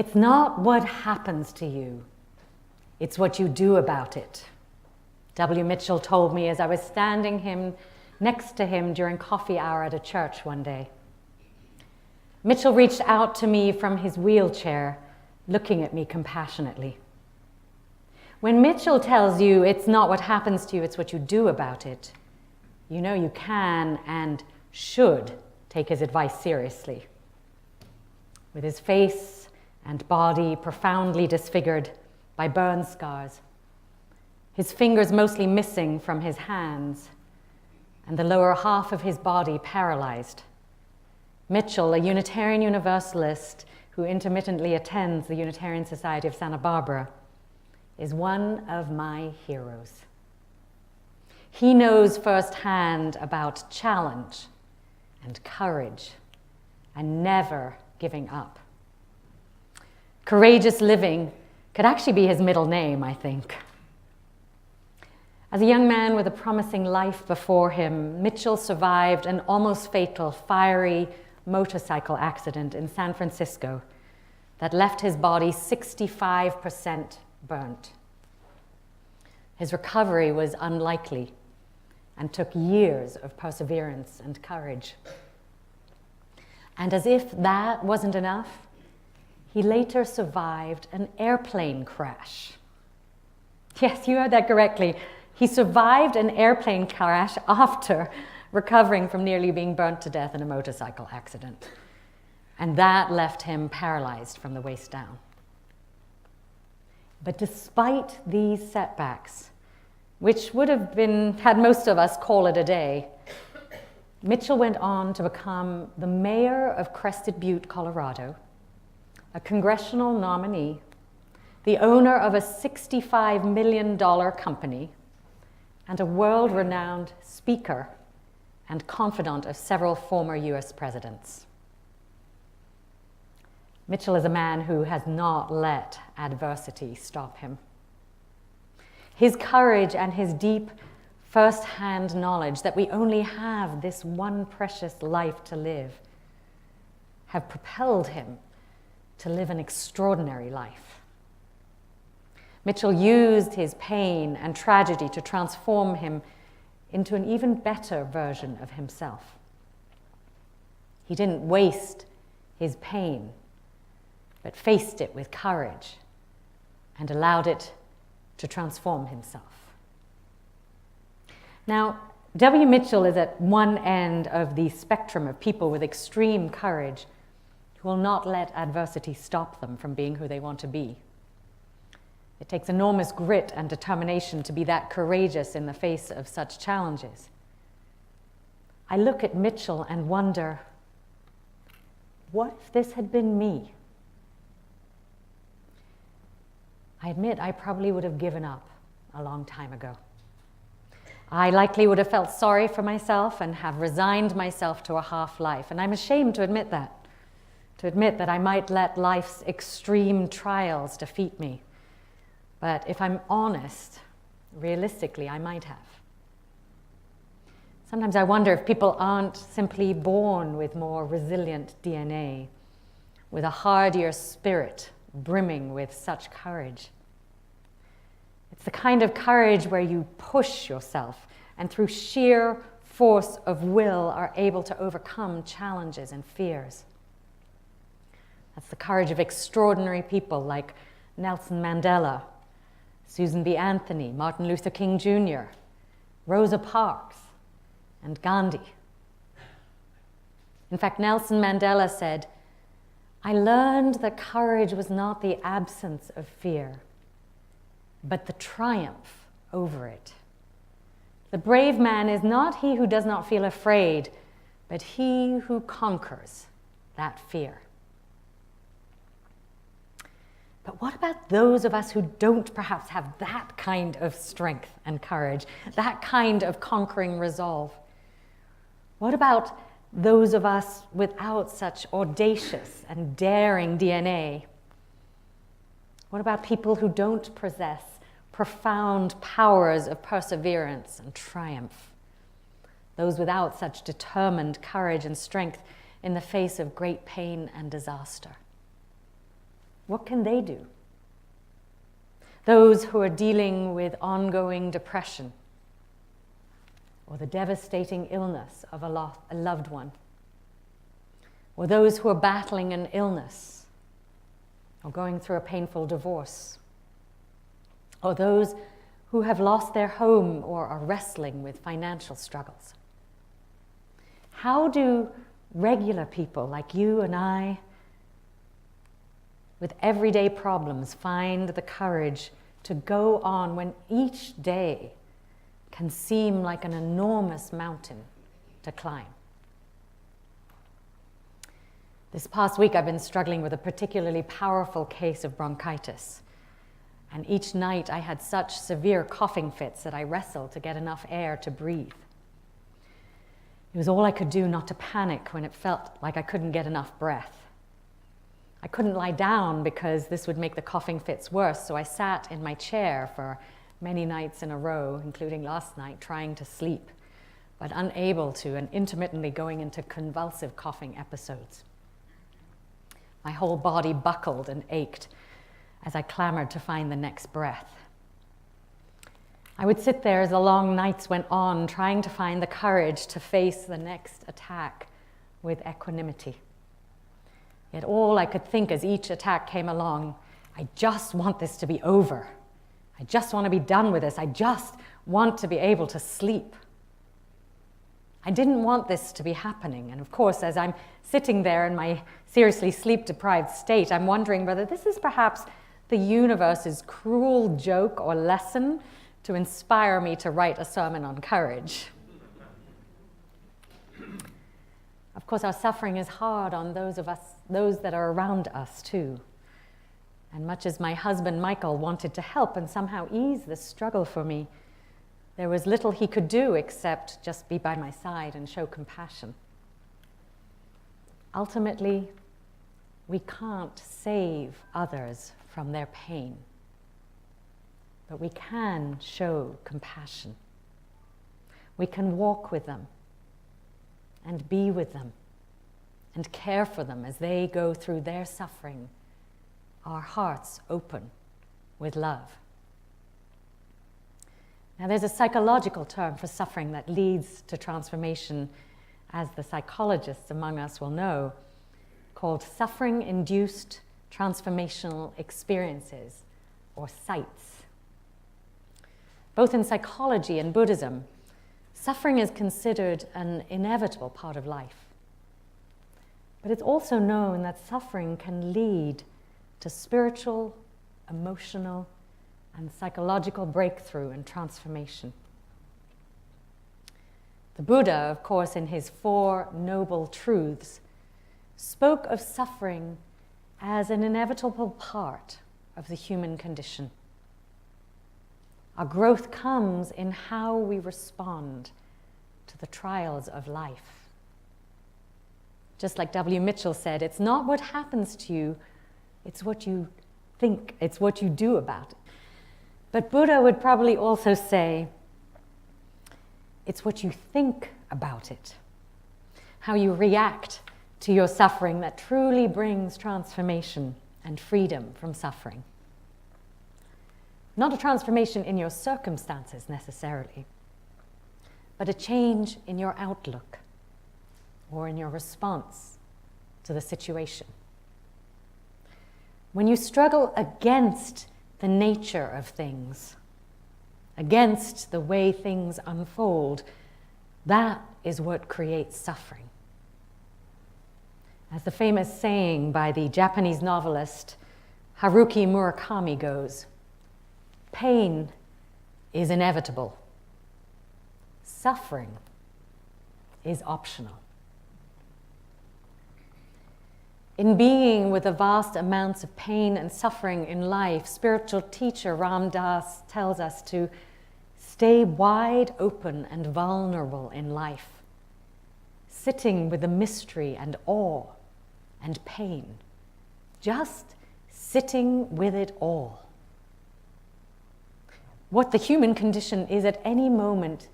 It's not what happens to you, it's what you do about it. W. Mitchell told me as I was standing next to him during coffee hour at a church one day. Mitchell reached out to me from his wheelchair, looking at me compassionately. When Mitchell tells you it's not what happens to you, it's what you do about it, you know you can and should take his advice seriously. With his face and body profoundly disfigured by burn scars, his fingers mostly missing from his hands, and the lower half of his body paralyzed, Mitchell, a Unitarian Universalist who intermittently attends the Unitarian Society of Santa Barbara, is one of my heroes. He knows firsthand about challenge and courage and never giving up. Courageous living could actually be his middle name, I think. As a young man with a promising life before him, Mitchell survived an almost fatal, fiery motorcycle accident in San Francisco that left his body 65% burnt. His recovery was unlikely and took years of perseverance and courage. And as if that wasn't enough, he later survived an airplane crash. Yes, you heard that correctly. He survived an airplane crash after recovering from nearly being burnt to death in a motorcycle accident. And that left him paralyzed from the waist down. But despite these setbacks, which would have had most of us call it a day, Mitchell went on to become the mayor of Crested Butte, Colorado, a congressional nominee, the owner of a $65 million company, and a world-renowned speaker and confidant of several former US presidents. Mitchell is a man who has not let adversity stop him. His courage and his deep first-hand knowledge that we only have this one precious life to live have propelled him to live an extraordinary life. Mitchell used his pain and tragedy to transform him into an even better version of himself. He didn't waste his pain, but faced it with courage and allowed it to transform himself. Now, W. Mitchell is at one end of the spectrum of people with extreme courage who will not let adversity stop them from being who they want to be. It takes enormous grit and determination to be that courageous in the face of such challenges. I look at Mitchell and wonder, what if this had been me? I admit I probably would have given up a long time ago. I likely would have felt sorry for myself and have resigned myself to a half-life, and I'm ashamed to admit that I might let life's extreme trials defeat me. But if I'm honest, realistically, I might have. Sometimes I wonder if people aren't simply born with more resilient DNA, with a hardier spirit brimming with such courage. It's the kind of courage where you push yourself and through sheer force of will are able to overcome challenges and fears. That's the courage of extraordinary people like Nelson Mandela, Susan B. Anthony, Martin Luther King Jr., Rosa Parks, and Gandhi. In fact, Nelson Mandela said, "I learned that courage was not the absence of fear, but the triumph over it. The brave man is not he who does not feel afraid, but he who conquers that fear." But what about those of us who don't perhaps have that kind of strength and courage, that kind of conquering resolve? What about those of us without such audacious and daring DNA? What about people who don't possess profound powers of perseverance and triumph? Those without such determined courage and strength in the face of great pain and disaster? what can they do? Those who are dealing with ongoing depression or the devastating illness of a loved one, or those who are battling an illness or going through a painful divorce, or those who have lost their home or are wrestling with financial struggles. How do regular people like you and I, with everyday problems, find the courage to go on when each day can seem like an enormous mountain to climb? This past week I've been struggling with a particularly powerful case of bronchitis. And each night I had such severe coughing fits that I wrestled to get enough air to breathe. It was all I could do not to panic when it felt like I couldn't get enough breath. I couldn't lie down because this would make the coughing fits worse, so I sat in my chair for many nights in a row, including last night, trying to sleep, but unable to, and intermittently going into convulsive coughing episodes. My whole body buckled and ached as I clamored to find the next breath. I would sit there as the long nights went on, trying to find the courage to face the next attack with equanimity. Yet all I could think as each attack came along, I just want this to be over. I just want to be done with this. I just want to be able to sleep. I didn't want this to be happening. And of course, as I'm sitting there in my seriously sleep-deprived state, I'm wondering whether this is perhaps the universe's cruel joke or lesson to inspire me to write a sermon on courage. Of course, our suffering is hard on those that are around us too. And much as my husband Michael wanted to help and somehow ease this struggle for me, there was little he could do except just be by my side and show compassion. Ultimately, we can't save others from their pain, but we can show compassion. We can walk with them and be with them and care for them as they go through their suffering, our hearts open with love. Now, there's a psychological term for suffering that leads to transformation, as the psychologists among us will know, called suffering-induced transformational experiences, or SITES. Both in psychology and Buddhism, suffering is considered an inevitable part of life. But it's also known that suffering can lead to spiritual, emotional, and psychological breakthrough and transformation. The Buddha, of course, in his 4 Noble Truths, spoke of suffering as an inevitable part of the human condition. Our growth comes in how we respond to the trials of life. Just like W. Mitchell said, it's not what happens to you, it's what you think, it's what you do about it. But Buddha would probably also say, it's what you think about it, how you react to your suffering that truly brings transformation and freedom from suffering. Not a transformation in your circumstances necessarily, but a change in your outlook or in your response to the situation. When you struggle against the nature of things, against the way things unfold, that is what creates suffering. As the famous saying by the Japanese novelist Haruki Murakami goes, pain is inevitable. Suffering is optional. In being with the vast amounts of pain and suffering in life, spiritual teacher Ram Dass tells us to stay wide open and vulnerable in life, sitting with the mystery and awe and pain, just sitting with it all. What the human condition is at any moment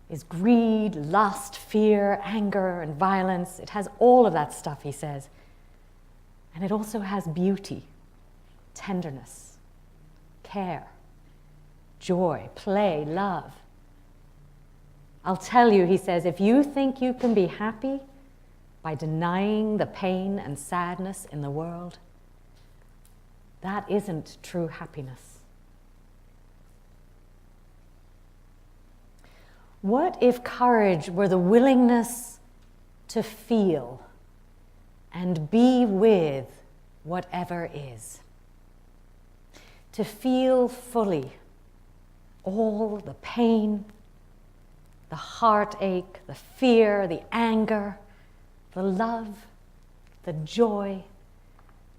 is greed, lust, fear, anger, and violence. It has all of that stuff, he says. And it also has beauty tenderness, care, joy, play, love. I'll tell you, he says, if you think you can be happy by denying the pain and sadness in the world, that isn't true happiness. What if courage were the willingness to feel and be with whatever is? To feel fully all the pain, the heartache, the fear, the anger, the love, the joy,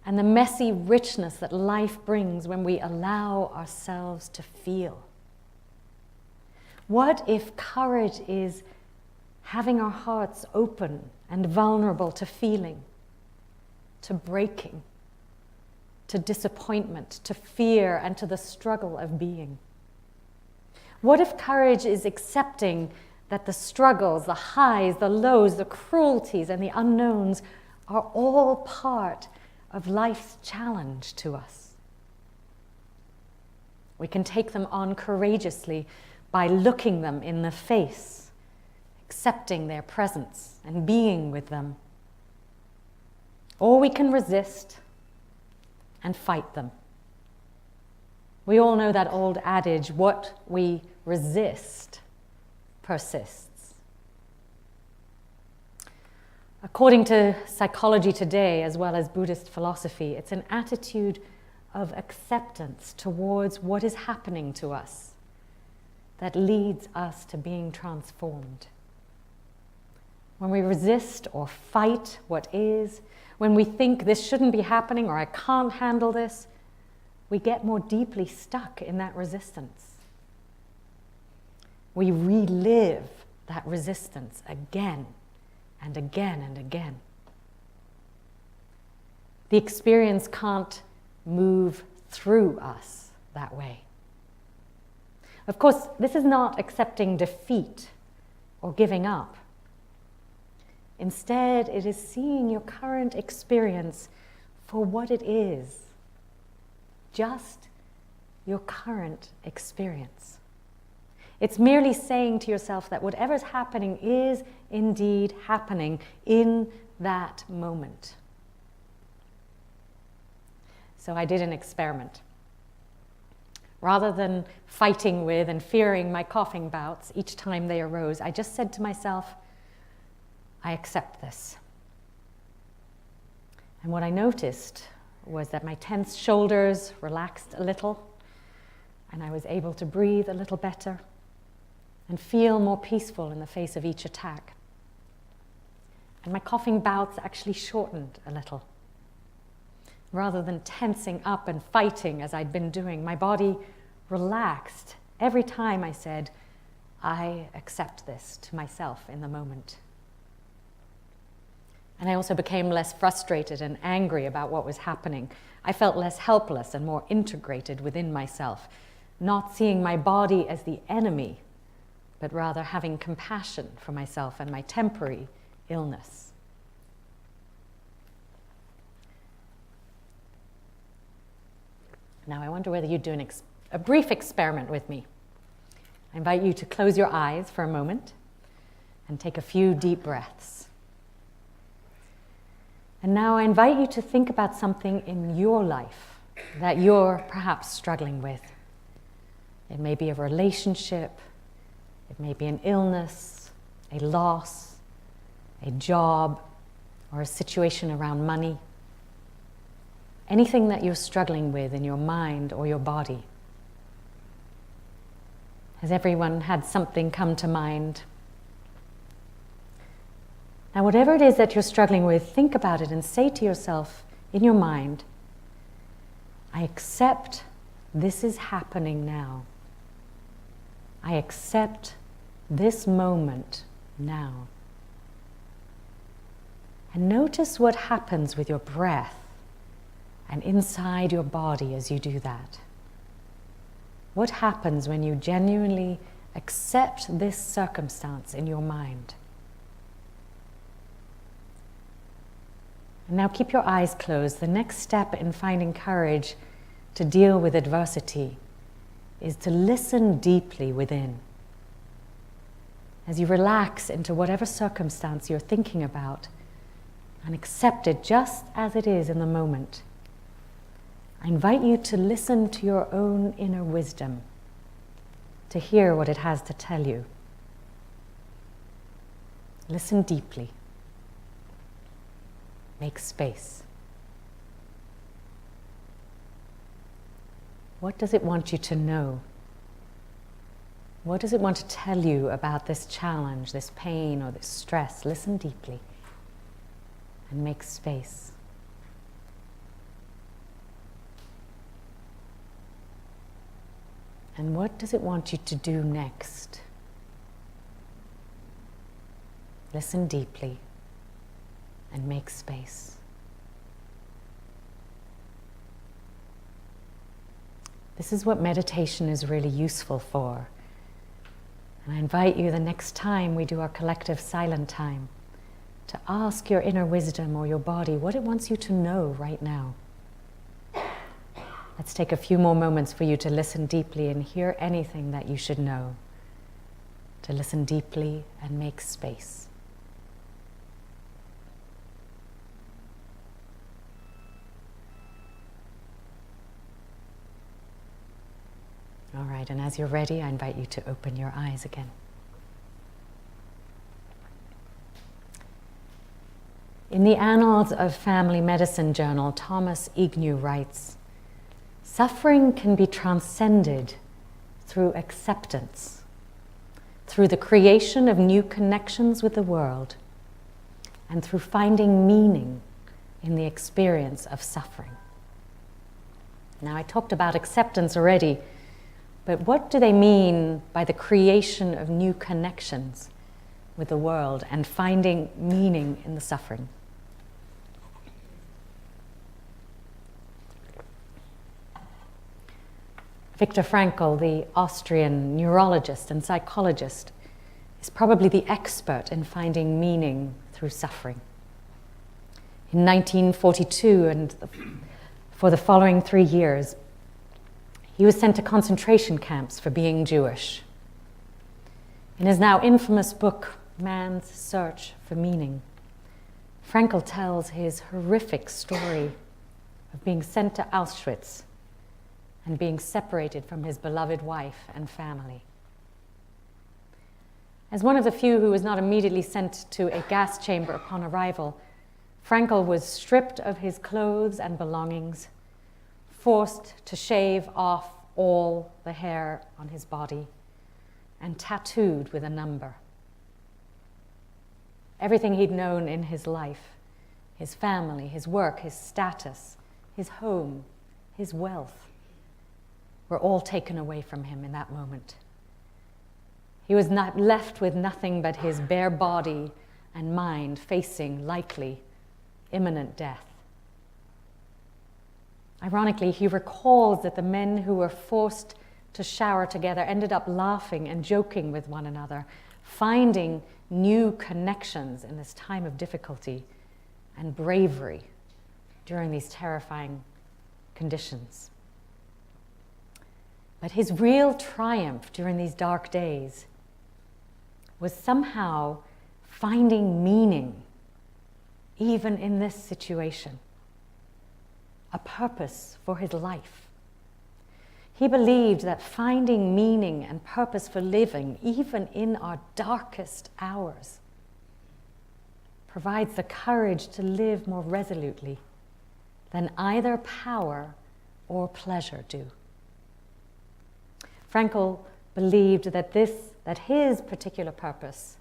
and the messy richness that life brings when we allow ourselves to feel. What if courage is having our hearts open and vulnerable to feeling, to breaking, to disappointment, to fear, and to the struggle of being? What if courage is accepting that the struggles, the highs, the lows, the cruelties, and the unknowns are all part of life's challenge to us? We can take them on courageously by looking them in the face, accepting their presence and being with them. Or we can resist and fight them. We all know that old adage, what we resist persists. According to psychology today, as well as Buddhist philosophy, it's an attitude of acceptance towards what is happening to us that leads us to being transformed. When we resist or fight what is, when we think this shouldn't be happening or I can't handle this, we get more deeply stuck in that resistance. We relive that resistance again and again and again. The experience can't move through us that way. Of course, this is not accepting defeat or giving up. Instead, it is seeing your current experience for what it is. Just your current experience. It's merely saying to yourself that whatever's happening is indeed happening in that moment. So I did an experiment. Rather than fighting with and fearing my coughing bouts each time they arose, I just said to myself, I accept this. And what I noticed was that my tense shoulders relaxed a little, and I was able to breathe a little better and feel more peaceful in the face of each attack. And my coughing bouts actually shortened a little. Rather than tensing up and fighting as I'd been doing, my body relaxed every time I said, I accept this to myself in the moment. And I also became less frustrated and angry about what was happening. I felt less helpless and more integrated within myself, not seeing my body as the enemy, but rather having compassion for myself and my temporary illness. Now I wonder whether you'd do a brief experiment with me. I invite you to close your eyes for a moment and take a few deep breaths. And now I invite you to think about something in your life that you're perhaps struggling with. It may be a relationship, it may be an illness, a loss, a job, or a situation around money. Anything that you're struggling with in your mind or your body. Has everyone had something come to mind? Now, whatever it is that you're struggling with, think about it and say to yourself in your mind, I accept this is happening now. I accept this moment now. And notice what happens with your breath and inside your body as you do that. What happens when you genuinely accept this circumstance in your mind? And now keep your eyes closed. The next step in finding courage to deal with adversity is to listen deeply within. As you relax into whatever circumstance you're thinking about and accept it just as it is in the moment, I invite you to listen to your own inner wisdom, to hear what it has to tell you. Listen deeply. Make space. What does it want you to know? What does it want to tell you about this challenge, this pain, or this stress? Listen deeply and make space. And what does it want you to do next? Listen deeply and make space. This is what meditation is really useful for. And I invite you the next time we do our collective silent time to ask your inner wisdom or your body what it wants you to know right now. Let's take a few more moments for you to listen deeply and hear anything that you should know. To listen deeply and make space. All right, and as you're ready, I invite you to open your eyes again. In the Annals of Family Medicine Journal, Thomas Eaton-Guinn writes, "Suffering can be transcended through acceptance, through the creation of new connections with the world, and through finding meaning in the experience of suffering." Now, I talked about acceptance already, but what do they mean by the creation of new connections with the world and finding meaning in the suffering? Viktor Frankl, the Austrian neurologist and psychologist, is probably the expert in finding meaning through suffering. In 1942, and for the following 3 years, he was sent to concentration camps for being Jewish. In his now infamous book, Man's Search for Meaning, Frankl tells his horrific story of being sent to Auschwitz and being separated from his beloved wife and family. As one of the few who was not immediately sent to a gas chamber upon arrival, Frankl was stripped of his clothes and belongings, forced to shave off all the hair on his body, and tattooed with a number. Everything he'd known in his life, his family, his work, his status, his home, his wealth, were all taken away from him in that moment. He was not left with nothing but his bare body and mind facing likely imminent death. Ironically, he recalls that the men who were forced to shower together ended up laughing and joking with one another, finding new connections in this time of difficulty and bravery during these terrifying conditions. But his real triumph during these dark days was somehow finding meaning, even in this situation, a purpose for his life. He believed that finding meaning and purpose for living, even in our darkest hours, provides the courage to live more resolutely than either power or pleasure do. Frankl believed that his particular purpose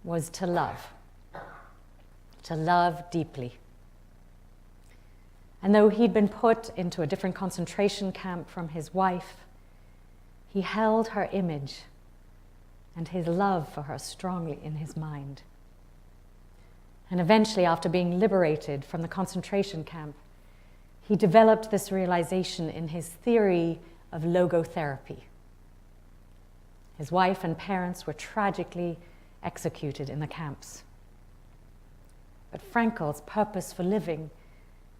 was to love deeply. And though he'd been put into a different concentration camp from his wife, he held her image and his love for her strongly in his mind. And eventually, after being liberated from the concentration camp, he developed this realization in his theory of logotherapy. His wife and parents were tragically executed in the camps. But Frankl's purpose for living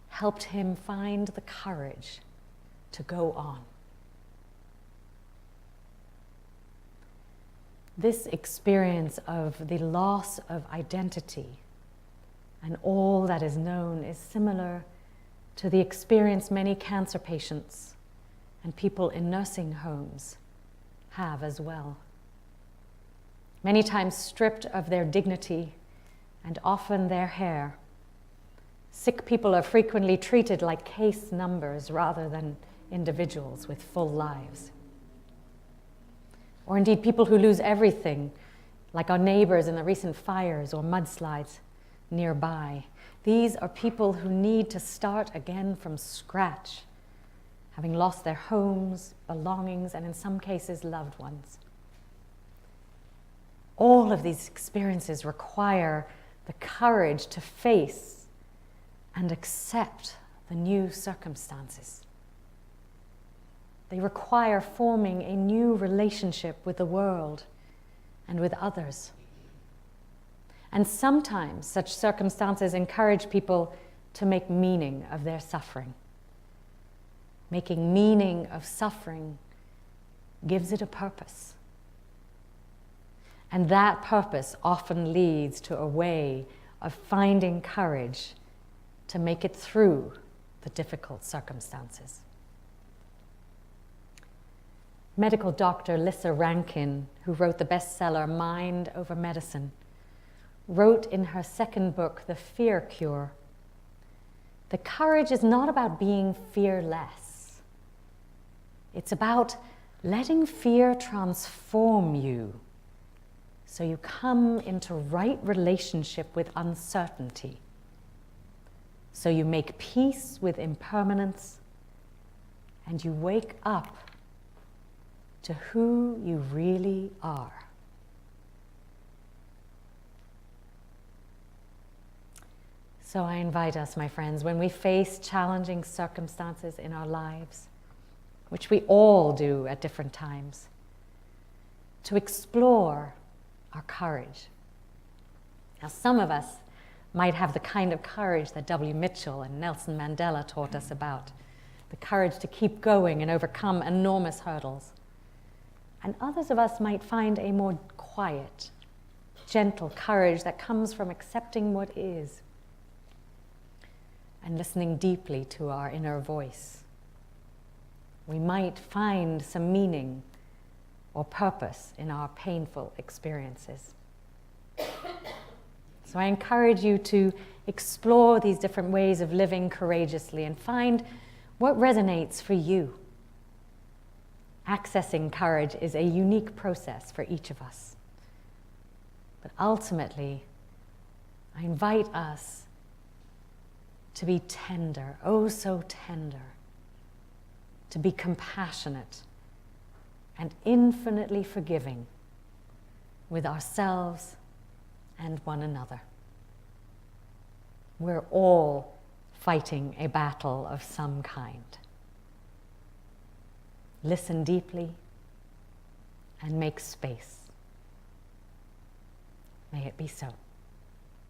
helped him find the courage to go on. This experience of the loss of identity and all that is known is similar to the experience many cancer patients and people in nursing homes have as well. Many times stripped of their dignity and often their hair, sick people are frequently treated like case numbers rather than individuals with full lives. Or indeed people who lose everything, like our neighbors in the recent fires or mudslides nearby. These are people who need to start again from scratch, having lost their homes, belongings, and in some cases, loved ones. All of these experiences require the courage to face and accept the new circumstances. They require forming a new relationship with the world and with others. And sometimes such circumstances encourage people to make meaning of their suffering. Making meaning of suffering gives it a purpose. And that purpose often leads to a way of finding courage to make it through the difficult circumstances. Medical doctor Lissa Rankin, who wrote the bestseller Mind Over Medicine, wrote in her second book, The Fear Cure, the courage is not about being fearless. It's about letting fear transform you so you come into right relationship with uncertainty, so you make peace with impermanence, and you wake up to who you really are. So I invite us, my friends, when we face challenging circumstances in our lives, which we all do at different times, to explore our courage. Now, some of us might have the kind of courage that W. Mitchell and Nelson Mandela taught us about, the courage to keep going and overcome enormous hurdles. And others of us might find a more quiet, gentle courage that comes from accepting what is and listening deeply to our inner voice. We might find some meaning or purpose in our painful experiences. So I encourage you to explore these different ways of living courageously and find what resonates for you. Accessing courage is a unique process for each of us. But ultimately, I invite us to be tender, oh so tender, to be compassionate and infinitely forgiving with ourselves and one another. We're all fighting a battle of some kind. Listen deeply and make space. May it be so.